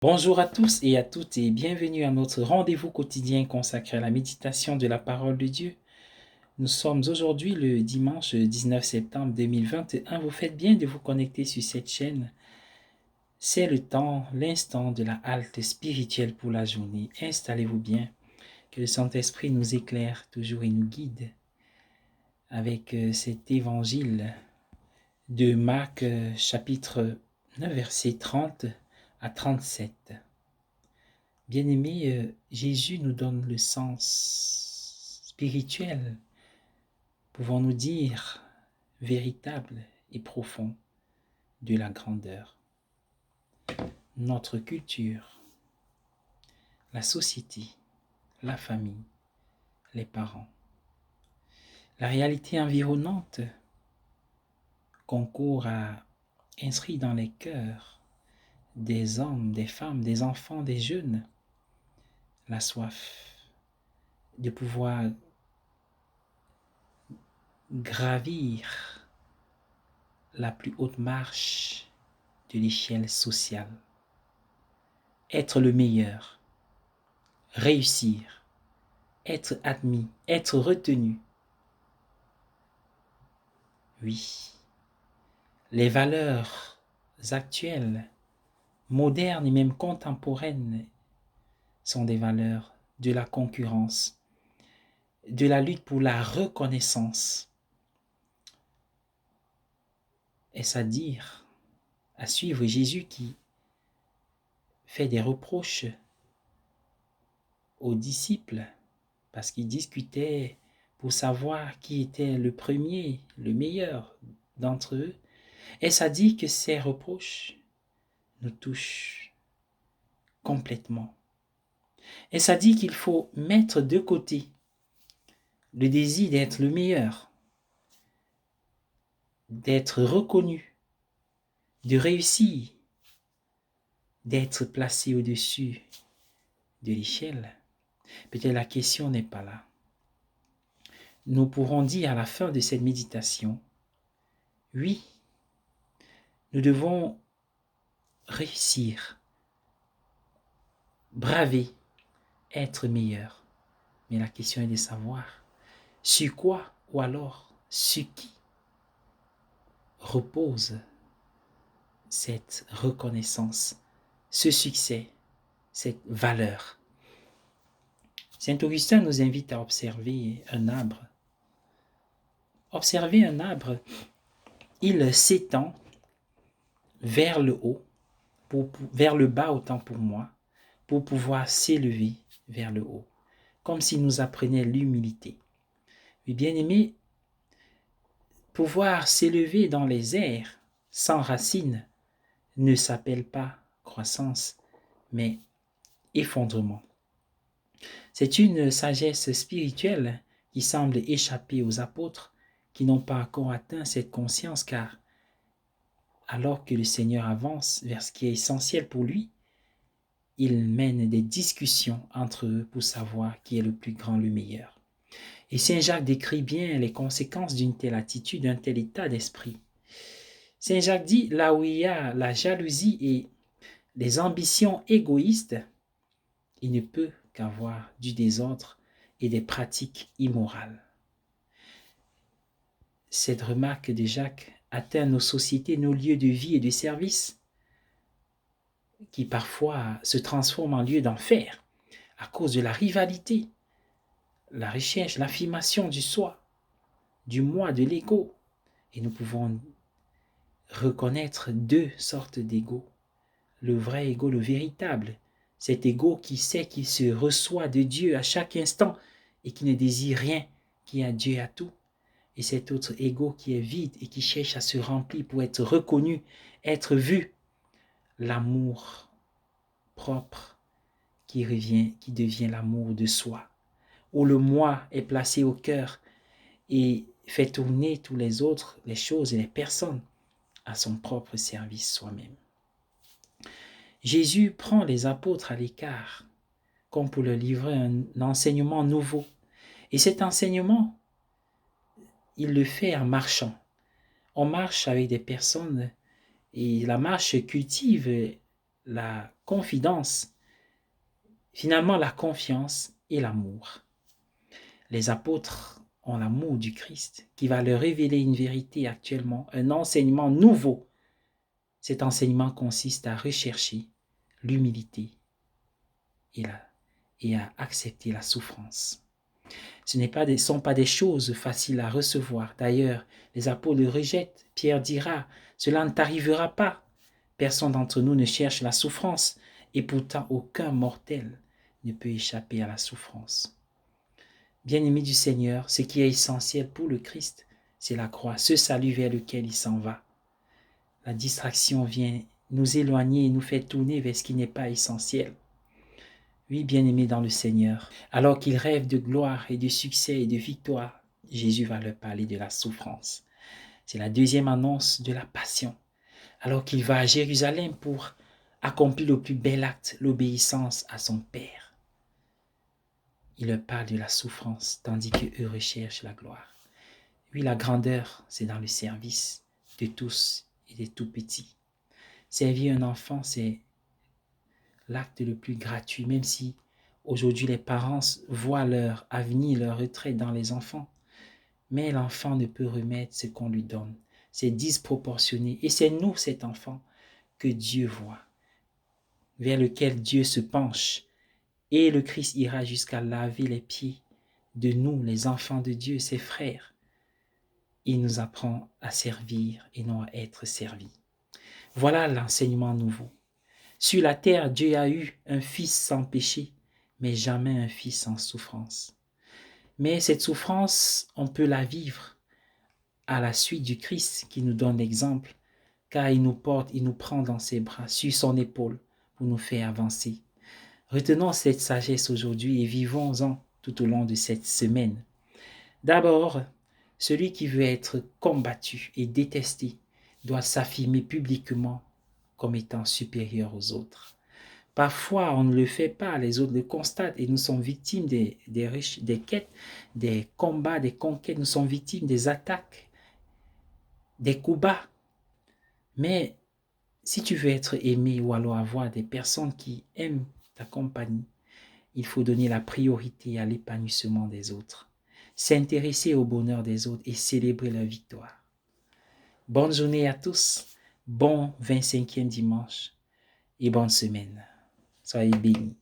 Bonjour à tous et à toutes et bienvenue à notre rendez-vous quotidien consacré à la méditation de la parole de Dieu. Nous sommes aujourd'hui le dimanche 19 septembre 2021. Vous faites bien de vous connecter sur cette chaîne. C'est le temps, l'instant de la halte spirituelle pour la journée. Installez-vous bien, que le Saint-Esprit nous éclaire toujours et nous guide avec cet évangile de Marc chapitre 9 verset 30 à 37. Bien-aimé, Jésus nous donne le sens spirituel, pouvons-nous dire, véritable et profond de la grandeur. Notre culture, la société, la famille, les parents. La réalité environnante concourt à inscrire dans les cœurs des hommes, des femmes, des enfants, des jeunes, la soif de pouvoir gravir la plus haute marche de l'échelle sociale. Être le meilleur, réussir, être admis, être retenu. Oui, les valeurs actuelles, modernes et même contemporaines sont des valeurs de la concurrence, de la lutte pour la reconnaissance. Est-ce à dire, à suivre Jésus qui fait des reproches aux disciples parce qu'ils discutaient pour savoir qui était le premier, le meilleur d'entre eux? Est-ce à dire que ces reproches nous touchent complètement? Est-ce à dire qu'il faut mettre de côté le désir d'être le meilleur, d'être reconnu, de réussir, d'être placé au-dessus de l'échelle? Peut-être la question n'est pas là. Nous pourrons dire à la fin de cette méditation, oui, nous devons réussir, braver, être meilleur. Mais la question est de savoir sur quoi ou alors sur qui repose cette reconnaissance, ce succès, cette valeur. Saint Augustin nous invite à observer un arbre. Observer un arbre, il s'étend vers le haut, vers le bas autant pour moi, pour pouvoir s'élever vers le haut, comme s'il nous apprenait l'humilité. Mais bien aimé, pouvoir s'élever dans les airs sans racines ne s'appelle pas croissance, mais effondrement. C'est une sagesse spirituelle qui semble échapper aux apôtres qui n'ont pas encore atteint cette conscience, car alors que le Seigneur avance vers ce qui est essentiel pour lui, il mène des discussions entre eux pour savoir qui est le plus grand, le meilleur. Et Saint Jacques décrit bien les conséquences d'une telle attitude, d'un tel état d'esprit. Saint Jacques dit, là où il y a la jalousie et les ambitions égoïstes, il ne peut qu'avoir du désordre et des pratiques immorales. Cette remarque de Jacques atteint nos sociétés, nos lieux de vie et de service, qui parfois se transforment en lieux d'enfer à cause de la rivalité, la recherche, l'affirmation du soi, du moi, de l'ego. Et nous pouvons reconnaître deux sortes d'ego. Le vrai ego, le véritable, cet ego qui sait qu'il se reçoit de Dieu à chaque instant et qui ne désire rien, qui a Dieu à tout. Et cet autre ego qui est vide et qui cherche à se remplir pour être reconnu, être vu. L'amour propre qui devient l'amour de soi, où le moi est placé au cœur et fait tourner tous les autres, les choses et les personnes à son propre service soi-même. Jésus prend les apôtres à l'écart, comme pour leur livrer un enseignement nouveau. Et cet enseignement, il le fait en marchant. On marche avec des personnes et la marche cultive la confidence, finalement la confiance et l'amour. Les apôtres ont l'amour du Christ qui va leur révéler une vérité actuellement, un enseignement nouveau. Cet enseignement consiste à rechercher l'humilité et à accepter la souffrance. Ce ne sont pas des choses faciles à recevoir. D'ailleurs, les apôtres le rejettent. Pierre dira, « Cela ne t'arrivera pas. Personne d'entre nous ne cherche la souffrance, et pourtant aucun mortel ne peut échapper à la souffrance. » Bien-aimés du Seigneur, ce qui est essentiel pour le Christ, c'est la croix, ce salut vers lequel il s'en va. La distraction vient nous éloigner et nous fait tourner vers ce qui n'est pas essentiel. Oui, bien-aimés dans le Seigneur, alors qu'ils rêvent de gloire et de succès et de victoire, Jésus va leur parler de la souffrance. C'est la deuxième annonce de la passion. Alors qu'il va à Jérusalem pour accomplir le plus bel acte, l'obéissance à son Père. Il leur parle de la souffrance, tandis qu'eux recherchent la gloire. Oui, la grandeur, c'est dans le service de tous et des tout petits. Servir un enfant, c'est l'acte le plus gratuit, même si aujourd'hui les parents voient leur avenir, leur retraite dans les enfants. Mais l'enfant ne peut remettre ce qu'on lui donne. C'est disproportionné. Et c'est nous, cet enfant, que Dieu voit, vers lequel Dieu se penche. Et le Christ ira jusqu'à laver les pieds de nous, les enfants de Dieu, ses frères. Il nous apprend à servir et non à être servis. Voilà l'enseignement nouveau. Sur la terre, Dieu a eu un fils sans péché, mais jamais un fils sans souffrance. Mais cette souffrance, on peut la vivre à la suite du Christ qui nous donne l'exemple, car il nous porte, il nous prend dans ses bras, sur son épaule, pour nous faire avancer. Retenons cette sagesse aujourd'hui et vivons-en tout au long de cette semaine. D'abord, celui qui veut être combattu et détesté doit s'affirmer publiquement comme étant supérieur aux autres. Parfois, on ne le fait pas, les autres le constatent et nous sommes victimes des quêtes, des combats, des conquêtes, nous sommes victimes des attaques, des coups bas. Mais si tu veux être aimé ou alors avoir des personnes qui aiment ta compagnie, il faut donner la priorité à l'épanouissement des autres, s'intéresser au bonheur des autres et célébrer leur victoire. Bonne journée à tous, bon 25e dimanche et bonne semaine. Soyez bénis.